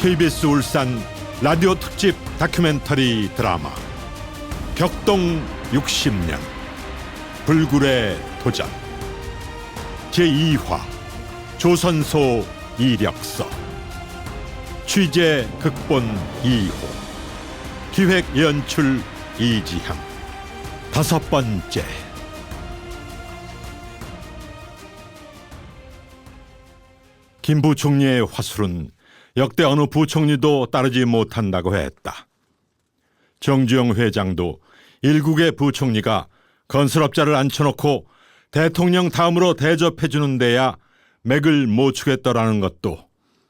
KBS 울산 라디오 특집 다큐멘터리 드라마 격동 60년 불굴의 도전 제2화 조선소 이력서. 취재 극본 이호, 기획 연출 이지향. 다섯 번째. 김 부총리의 화술은 역대 어느 부총리도 따르지 못한다고 했다. 정주영 회장도 일국의 부총리가 건설업자를 앉혀놓고 대통령 다음으로 대접해주는 데야 맥을 못 추겠더라는 것도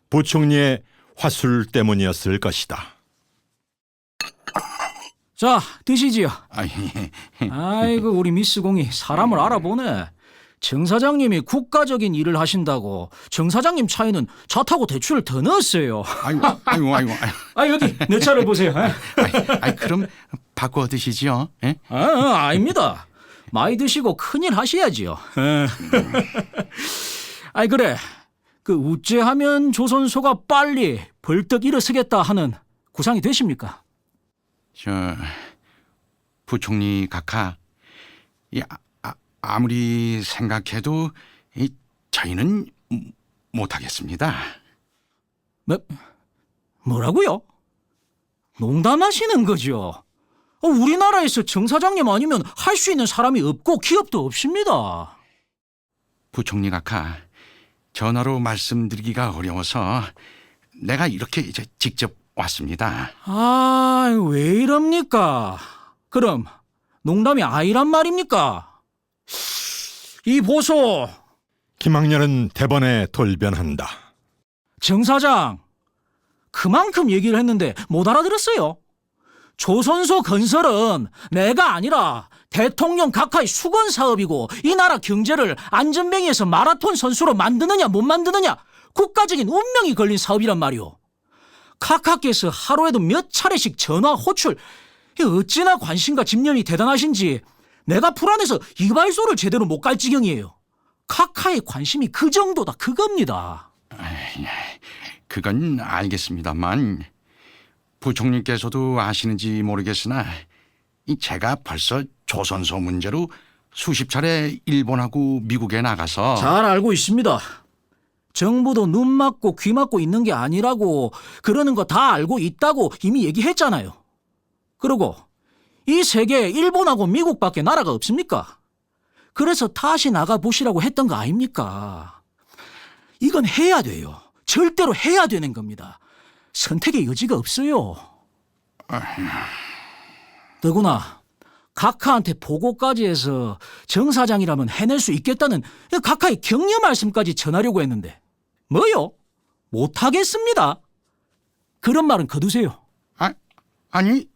부총리의 화술 때문이었을 것이다. 자, 드시지요. 예. 아이고, 우리 미스공이 사람을 알아보네. 정 사장님이 국가적인 일을 하신다고 정 사장님 차에는 차 타고 대출을 더 넣었어요. 아이고. 아, 여기 내 차를 보세요. 그럼 바꿔 드시지요? 예? 아닙니다. 많이 드시고 큰일 하셔야지요. 아이, 그래. 그 우째하면 조선소가 빨리 벌떡 일어서겠다 하는 구상이 되십니까? 부총리 각하, 아무리 생각해도 저희는 못하겠습니다. 뭐라고요? 농담하시는 거죠? 우리나라에서 정 사장님 아니면 할 수 있는 사람이 없고 기업도 없습니다. 부총리 각하, 전화로 말씀드리기가 어려워서 내가 이렇게 직접 왔습니다. 아, 왜 이럽니까? 그럼 농담이 아니란 말입니까? 이 보소. 김학렬은 대번에 돌변한다. 정 사장, 그만큼 얘기를 했는데 못 알아들었어요. 조선소 건설은 내가 아니라 대통령 각하의 수건 사업이고 이 나라 경제를 안전뱅이에서 마라톤 선수로 만드느냐 못 만드느냐 국가적인 운명이 걸린 사업이란 말이오. 각하께서 하루에도 몇 차례씩 전화 호출, 어찌나 관심과 집념이 대단하신지 내가 불안해서 이발소를 제대로 못 갈 지경이에요. 각하의 관심이 그 정도다 그겁니다. 그건 알겠습니다만 부총리께서도 아시는지 모르겠으나 제가 벌써 조선소 문제로 수십 차례 일본하고 미국에 나가서 잘 알고 있습니다. 정부도 눈 막고 귀 막고 있는 게 아니라고, 그러는 거 다 알고 있다고 이미 얘기했잖아요. 그리고 이 세계에 일본하고 미국밖에 나라가 없습니까? 그래서 다시 나가보시라고 했던 거 아닙니까? 이건 해야 돼요. 절대로 해야 되는 겁니다. 선택의 여지가 없어요. 더구나 각하한테 보고까지 해서 정 사장이라면 해낼 수 있겠다는 각하의 격려 말씀까지 전하려고 했는데 뭐요? 못하겠습니다. 그런 말은 거두세요. 아니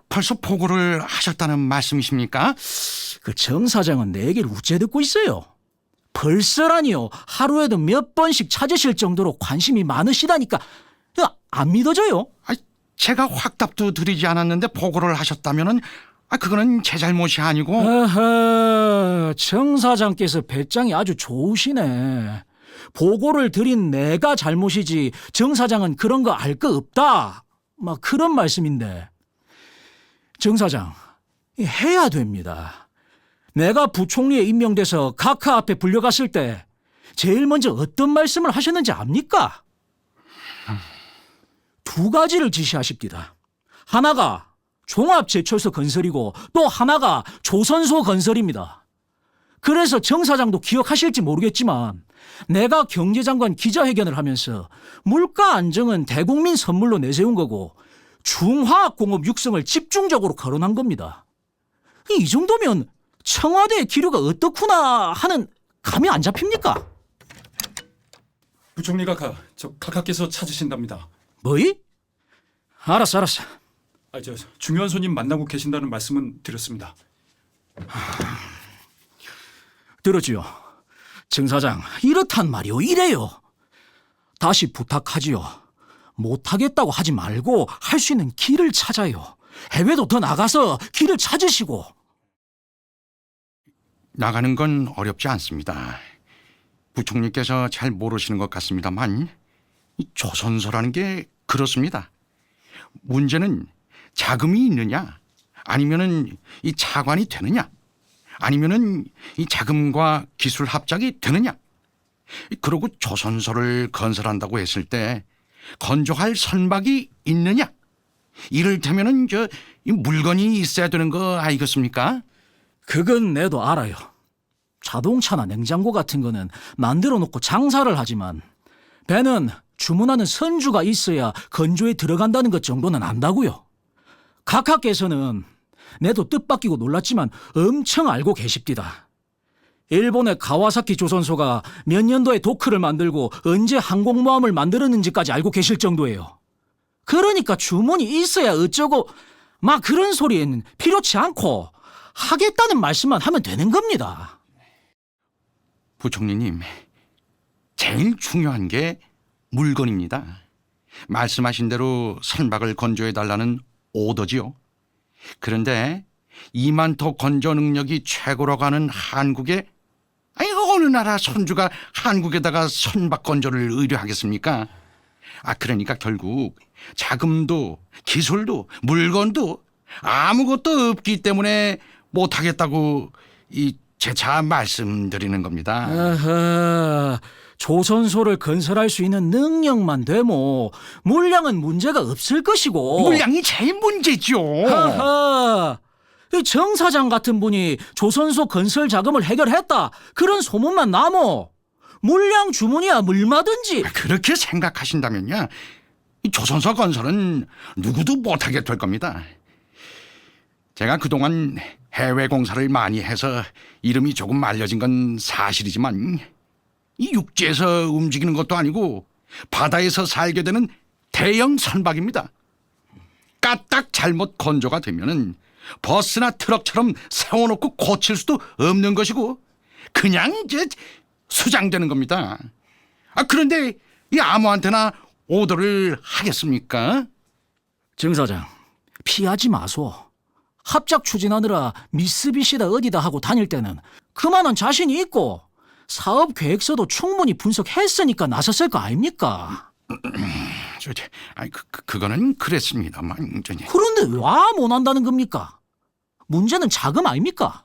벌써 보고를 하셨다는 말씀이십니까? 그 정 사장은 내 얘기를 우째 듣고 있어요. 벌써라니요. 하루에도 몇 번씩 찾으실 정도로 관심이 많으시다니까. 안 믿어져요? 제가 확답도 드리지 않았는데 보고를 하셨다면은 그거는 제 잘못이 아니고. 아하, 정 사장께서 배짱이 아주 좋으시네. 보고를 드린 내가 잘못이지 정 사장은 그런 거 알 거 없다, 막 그런 말씀인데. 정 사장, 해야 됩니다. 내가 부총리에 임명돼서 각하 앞에 불려갔을 때 제일 먼저 어떤 말씀을 하셨는지 압니까? 두 가지를 지시하십니다. 하나가 종합제철소 건설이고 또 하나가 조선소 건설입니다. 그래서 정 사장도 기억하실지 모르겠지만 내가 경제장관 기자회견을 하면서 물가 안정은 대국민 선물로 내세운 거고 중화학공업 육성을 집중적으로 거론한 겁니다. 이 정도면 청와대의 기류가 어떻구나 하는 감이 안 잡힙니까? 부총리 각하, 저 각하께서 찾으신답니다. 뭐이? 알았어. 중요한 손님 만나고 계신다는 말씀은 드렸습니다. 들었지요. 정 사장, 이렇단 말이오. 이래요. 다시 부탁하지요. 못하겠다고 하지 말고 할 수 있는 길을 찾아요. 해외도 더 나가서 길을 찾으시고. 나가는 건 어렵지 않습니다. 부총리께서 잘 모르시는 것 같습니다만 이 조선소라는 게 그렇습니다. 문제는 자금이 있느냐, 아니면은 이 차관이 되느냐, 아니면은 이 자금과 기술 합작이 되느냐. 그리고 조선소를 건설한다고 했을 때 건조할 선박이 있느냐. 이를테면은 이 물건이 있어야 되는 거 아니겠습니까? 그건 내도 알아요. 자동차나 냉장고 같은 거는 만들어 놓고 장사를 하지만 배는 주문하는 선주가 있어야 건조에 들어간다는 것 정도는 안다고요. 각하께서는 내도 뜻밖이고 놀랐지만 엄청 알고 계십디다. 일본의 가와사키 조선소가 몇 년도에 도크를 만들고 언제 항공모함을 만들었는지까지 알고 계실 정도예요. 그러니까 주문이 있어야 어쩌고 막 그런 소리는 필요치 않고 하겠다는 말씀만 하면 되는 겁니다. 부총리님, 제일 중요한 게 물건입니다. 말씀하신 대로 선박을 건조해달라는 오더지요. 그런데 이만토 건조 능력이 최고로 가는 한국에 어느 나라 선주가 한국에다가 선박 건조를 의뢰하겠습니까? 그러니까 결국 자금도 기술도 물건도 아무것도 없기 때문에 못하겠다고 재차 말씀드리는 겁니다. 아하, 조선소를 건설할 수 있는 능력만 되모 물량은 문제가 없을 것이고. 물량이 제일 문제죠. 하하, 이 정 사장 같은 분이 조선소 건설 자금을 해결했다 그런 소문만 나모 물량 주문이야 얼마든지. 그렇게 생각하신다면요, 이 조선소 건설은 누구도 못하게 될 겁니다. 제가 그동안 해외 공사를 많이 해서 이름이 조금 알려진 건 사실이지만 이 육지에서 움직이는 것도 아니고 바다에서 살게 되는 대형 선박입니다. 까딱 잘못 건조가 되면은 버스나 트럭처럼 세워놓고 고칠 수도 없는 것이고 그냥 이제 수장되는 겁니다. 그런데 이 아무한테나 오더를 하겠습니까? 정 사장, 피하지 마소. 합작 추진하느라 미쓰비시다 어디다 하고 다닐 때는 그만한 자신이 있고 사업 계획서도 충분히 분석했으니까 나섰을 거 아닙니까? 그거는 그랬습니다만. 그런데 와 못한다는 겁니까? 문제는 자금 아닙니까?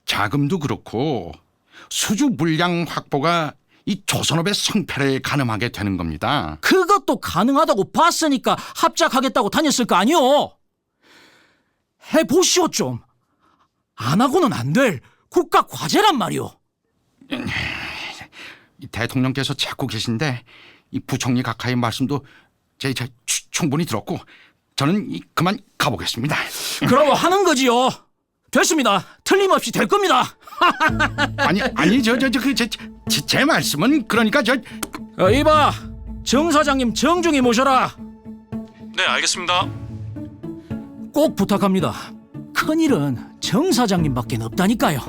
자금도 그렇고 수주 물량 확보가 이 조선업의 성패를 가늠하게 되는 겁니다. 그것도 가능하다고 봤으니까 합작하겠다고 다녔을 거 아니오? 해보시오 좀. 안 하고는 안 될 국가 과제란 말이오. 이 대통령께서 찾고 계신데 이 부총리 각하의 말씀도 제가 충분히 들었고 저는 그만 가보겠습니다. 그러고 하는 거지요. 됐습니다. 틀림없이 될 겁니다. 아니 제 말씀은 그러니까 이봐, 정 사장님 정중히 모셔라. 네, 알겠습니다. 꼭 부탁합니다. 큰일은 정 사장님밖에 없다니까요.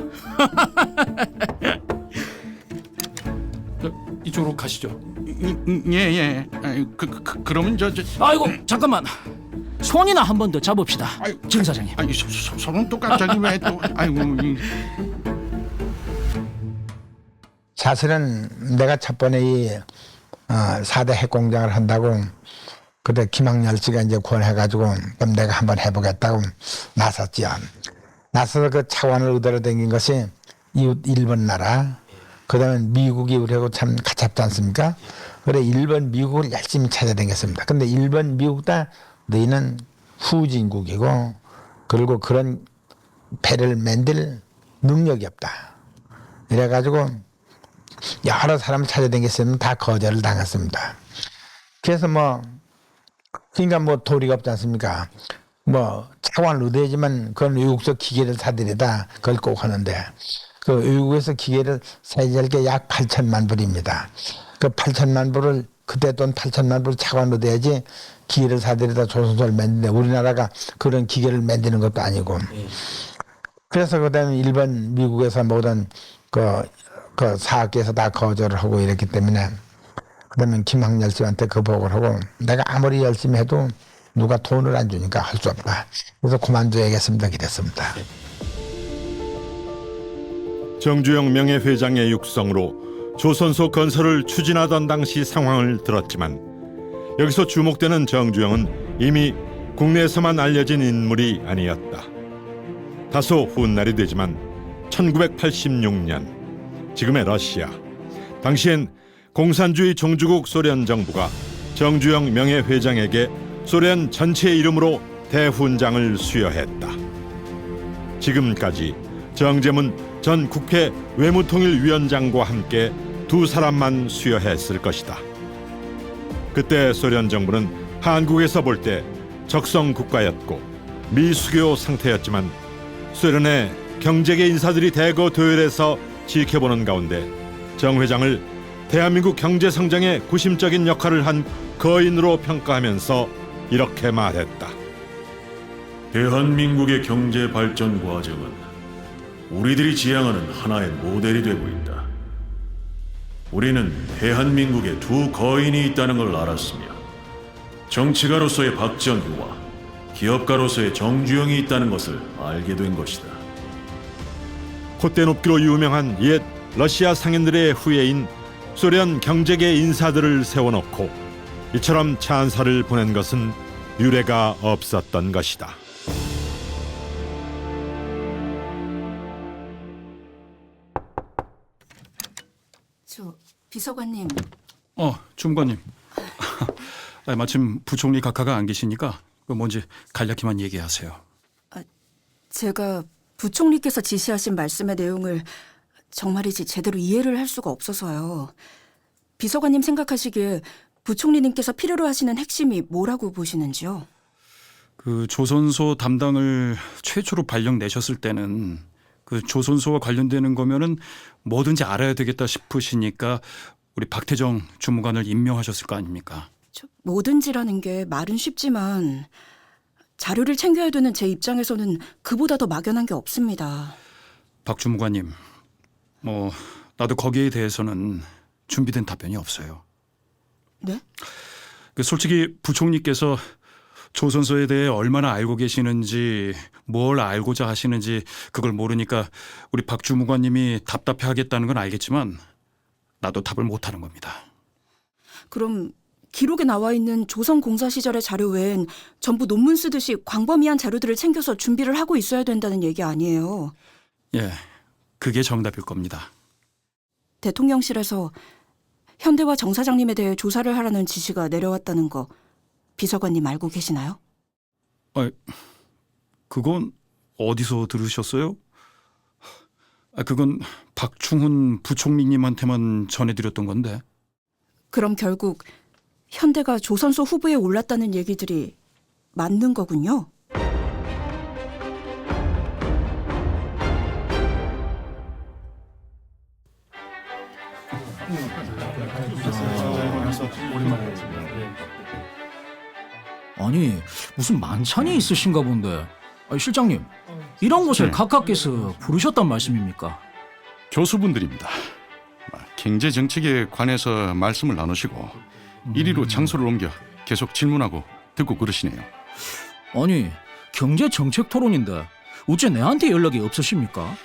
이쪽으로 가시죠. 예. 그러면 아이고 잠깐만. 손이나 한 번 더 잡읍시다. 정 사장님. 손은 또 갑자기 왜 또 사실은 내가 첫 번에 이 4대 핵공장을 한다고 그때 김학렬 씨가 이제 권해가지고 그럼 내가 한번 해보겠다고 나섰지요. 나서서 그 차관을 의대로 댕긴 것이 이웃 일본 나라, 그 다음에 미국이 우리하고 참 가깝지 않습니까? 그래 일본, 미국을 열심히 찾아다녔습니다. 근데 일본, 미국 다 너희는 후진국이고 그리고 그런 배를 만들 능력이 없다. 이래가지고 여러 사람을 찾아다녔으면 다 거절을 당했습니다. 그래서 그러니까 도리가 없지 않습니까? 차관을 의대지만 그건 외국서 기계를 사들이다 그걸 꼭 하는데 그 외국에서 기계를 사야 게 약 8천만 불입니다. 그 8천만 불을 그때 돈 8천만 불을 차관으로 돼야지 기계를 사들이다 조선소를 만드는데 우리나라가 그런 기계를 만드는 것도 아니고 그래서 그다음에 일본 미국에서 모든 그 사학계에서 다 거절을 하고 이랬기 때문에 그다음에 김학렬 씨한테 그 보고를 하고 내가 아무리 열심히 해도 누가 돈을 안 주니까 할 수 없다. 그래서 그만둬야겠습니다. 그랬습니다. 정주영 명예회장의 육성으로 조선소 건설을 추진하던 당시 상황을 들었지만 여기서 주목되는 정주영은 이미 국내에서만 알려진 인물이 아니었다. 다소 훗날이 되지만 1986년 지금의 러시아, 당시엔 공산주의 종주국 소련 정부가 정주영 명예회장에게 소련 전체 이름으로 대훈장을 수여했다. 지금까지 정제문 전 국회 외무통일위원장과 함께 두 사람만 수여했을 것이다. 그때 소련 정부는 한국에서 볼 때 적성 국가였고 미수교 상태였지만 소련의 경제계 인사들이 대거 도열해서 지켜보는 가운데 정 회장을 대한민국 경제 성장에 구심적인 역할을 한 거인으로 평가하면서 이렇게 말했다. 대한민국의 경제 발전 과정은 우리들이 지향하는 하나의 모델이 되고 있다. 우리는 대한민국에 두 거인이 있다는 걸 알았으며 정치가로서의 박정희와 기업가로서의 정주영이 있다는 것을 알게 된 것이다. 콧대 높기로 유명한 옛 러시아 상인들의 후예인 소련 경제계 인사들을 세워놓고 이처럼 찬사를 보낸 것은 유례가 없었던 것이다. 저 비서관님, 주무관님. 마침 부총리 각하가 안 계시니까 뭔지 간략히만 얘기하세요. 제가 부총리께서 지시하신 말씀의 내용을 정말이지 제대로 이해를 할 수가 없어서요. 비서관님 생각하시기에 부총리님께서 필요로 하시는 핵심이 뭐라고 보시는지요? 그 조선소 담당을 최초로 발령 내셨을 때는 그 조선소와 관련되는 거면은 뭐든지 알아야 되겠다 싶으시니까 우리 박태정 주무관을 임명하셨을 거 아닙니까? 뭐든지라는 게 말은 쉽지만 자료를 챙겨야 되는 제 입장에서는 그보다 더 막연한 게 없습니다. 박 주무관님, 나도 거기에 대해서는 준비된 답변이 없어요. 네? 솔직히 부총리께서 조선소에 대해 얼마나 알고 계시는지 뭘 알고자 하시는지 그걸 모르니까 우리 박 주무관님이 답답해하겠다는 건 알겠지만 나도 답을 못하는 겁니다. 그럼 기록에 나와 있는 조선공사 시절의 자료 외엔 전부 논문 쓰듯이 광범위한 자료들을 챙겨서 준비를 하고 있어야 된다는 얘기 아니에요. 예, 그게 정답일 겁니다. 대통령실에서 현대와 정 사장님에 대해 조사를 하라는 지시가 내려왔다는 거 비서관님 알고 계시나요? 그건 어디서 들으셨어요? 그건 박충훈 부총리님한테만 전해드렸던 건데. 그럼 결국 현대가 조선소 후보에 올랐다는 얘기들이 맞는 거군요. 아니 무슨 만찬이 있으신가 본데. 실장님, 이런 곳을 각하께서 부르셨단 말씀입니까? 교수분들입니다. 경제 정책에 관해서 말씀을 나누시고 이리로 장소를 옮겨 계속 질문하고 듣고 그러시네요. 아니 경제 정책 토론인데 어째 내한테 연락이 없으십니까?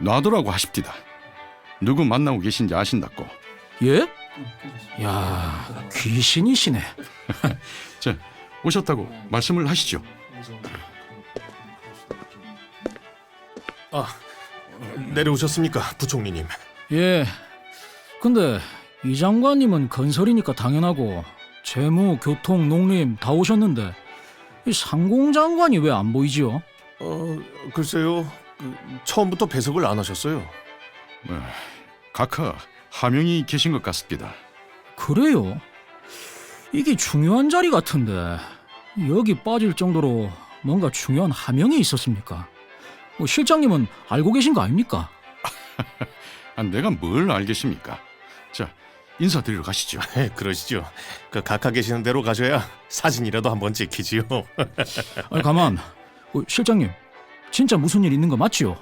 놔두라고 하십디다. 누구 만나고 계신지 아신다고. 예? 야, 귀신이시네. 자, 오셨다고 말씀을 하시죠. 내려오셨습니까, 부총리님? 예. 근데 이 장관님은 건설이니까 당연하고 재무, 교통, 농림 다 오셨는데 이 상공장관이 왜 안 보이지요? 글쎄요. 처음부터 배석을 안 하셨어요. 각하 하명이 계신 것 같습니다. 그래요? 이게 중요한 자리 같은데 여기 빠질 정도로 뭔가 중요한 하명이 있었습니까? 실장님은 알고 계신 거 아닙니까? 내가 뭘 알겠습니까? 자, 인사드리러 가시죠. 그러시죠. 그 각하 계시는 대로 가셔야 사진이라도 한번 찍히지요. 아니 가만. 실장님 진짜 무슨 일 있는 거 맞지요?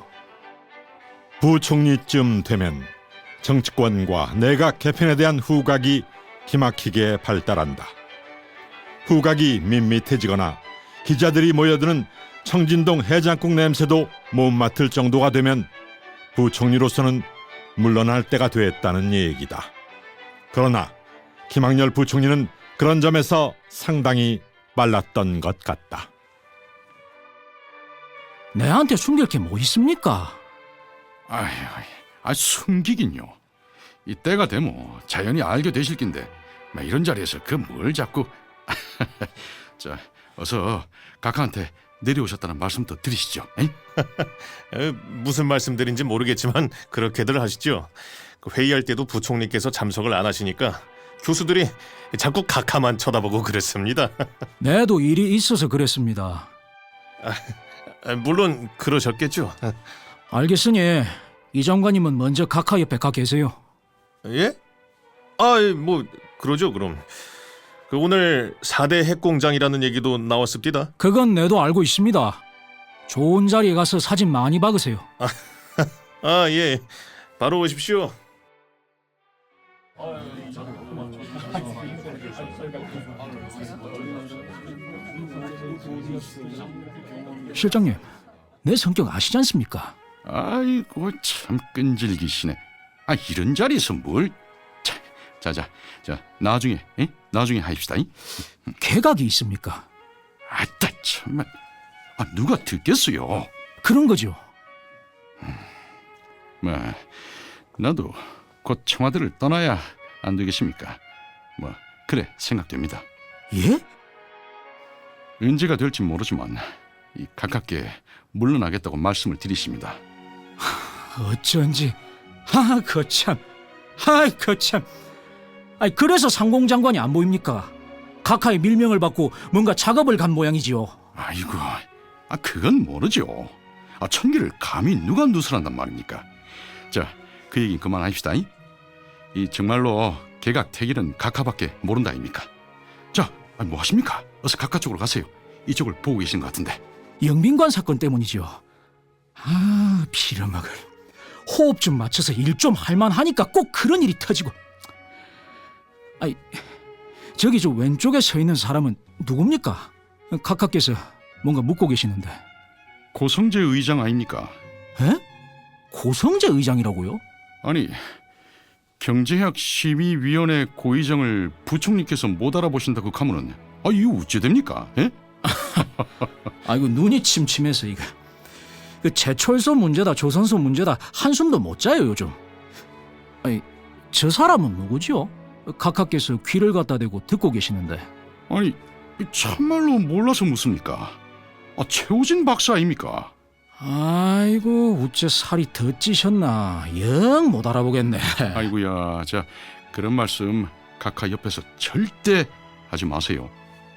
부총리쯤 되면 정치권과 내각 개편에 대한 후각이 기막히게 발달한다. 후각이 밋밋해지거나 기자들이 모여드는 청진동 해장국 냄새도 못 맡을 정도가 되면 부총리로서는 물러날 때가 됐다는 얘기다. 그러나 김학렬 부총리는 그런 점에서 상당히 말랐던 것 같다. 내한테 숨길 게 뭐 있습니까? 숨기긴요. 이때가 되면 자연히 알게 되실 낀데 이런 자리에서 그 뭘 자꾸 자, 어서 각하한테 내려오셨다는 말씀 더 드리시죠. 에이? 무슨 말씀드린지 모르겠지만 그렇게들 하시죠. 그 회의할 때도 부총리께서 참석을 안 하시니까 교수들이 자꾸 각하만 쳐다보고 그랬습니다. 내도 일이 있어서 그랬습니다. 물론 그러셨겠죠. 알겠으니 이 장관님은 먼저 각하 옆에 가 계세요. 예? 뭐 그러죠. 그럼 그 오늘 4대 핵공장이라는 얘기도 나왔습니다. 그건 내도 알고 있습니다. 좋은 자리에 가서 사진 많이 박으세요. 예. 바로 오십시오. 실장님, 내 성격 아시지 않습니까? 아이고 참 끈질기시네. 이런 자리에서 뭘? 자, 나중에 하십시다. 개각이 있습니까? 아따 참말. 누가 듣겠어요? 그런 거죠. 나도 곧 청와대를 떠나야 안 되겠습니까? 그래 생각됩니다. 예? 언제가 될지 모르지만 이 가깝게 물러나겠다고 말씀을 드리십니다. 어쩐지. 거참. 거참. 그래서 상공장관이 안 보입니까? 각하의 밀명을 받고 뭔가 작업을 간 모양이지요. 아이고, 그건 모르죠. 천기를 감히 누가 누설한단 말입니까? 자, 그 얘기는 그만합시다. 이 정말로 개각 태길은 각하밖에 모른다 아닙니까? 자, 뭐 하십니까? 어서 각하 쪽으로 가세요. 이쪽을 보고 계신 것 같은데. 영빈관 사건 때문이죠. 빌어먹을. 호흡 좀 맞춰서 일 좀 할만하니까 꼭 그런 일이 터지고. 저기 저 왼쪽에 서 있는 사람은 누굽니까? 각하께서 뭔가 묻고 계시는데. 고성재 의장 아닙니까? 에? 고성재 의장이라고요? 아니, 경제학 심의위원회 고의장을 부총리께서 못 알아보신다고 하면은 이거 어찌 됩니까? 예? 아이고 눈이 침침해서 이거. 그 제철소 문제다 조선소 문제다 한숨도 못 자요 요즘. 저 사람은 누구죠? 각하께서 귀를 갖다 대고 듣고 계시는데. 참말로 몰라서 묻습니까? 최우진 박사 아닙니까? 아이고 어째 살이 더 찌셨나 영 못 알아보겠네. 아이고야, 자 그런 말씀 각하 옆에서 절대 하지 마세요.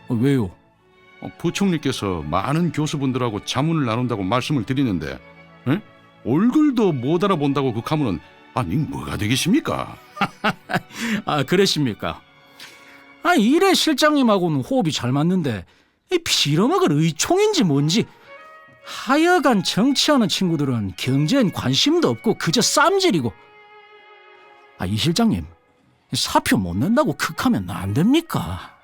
왜요? 부총리께서 많은 교수분들하고 자문을 나눈다고 말씀을 드리는데 얼굴도 못 알아본다고 극하면은 뭐가 되겠습니까? 그러십니까? 이래 실장님하고는 호흡이 잘 맞는데 이 빌어먹을 의총인지 뭔지. 하여간 정치하는 친구들은 경제엔 관심도 없고 그저 쌈질이고. 이 실장님 사표 못 낸다고 극하면 안 됩니까?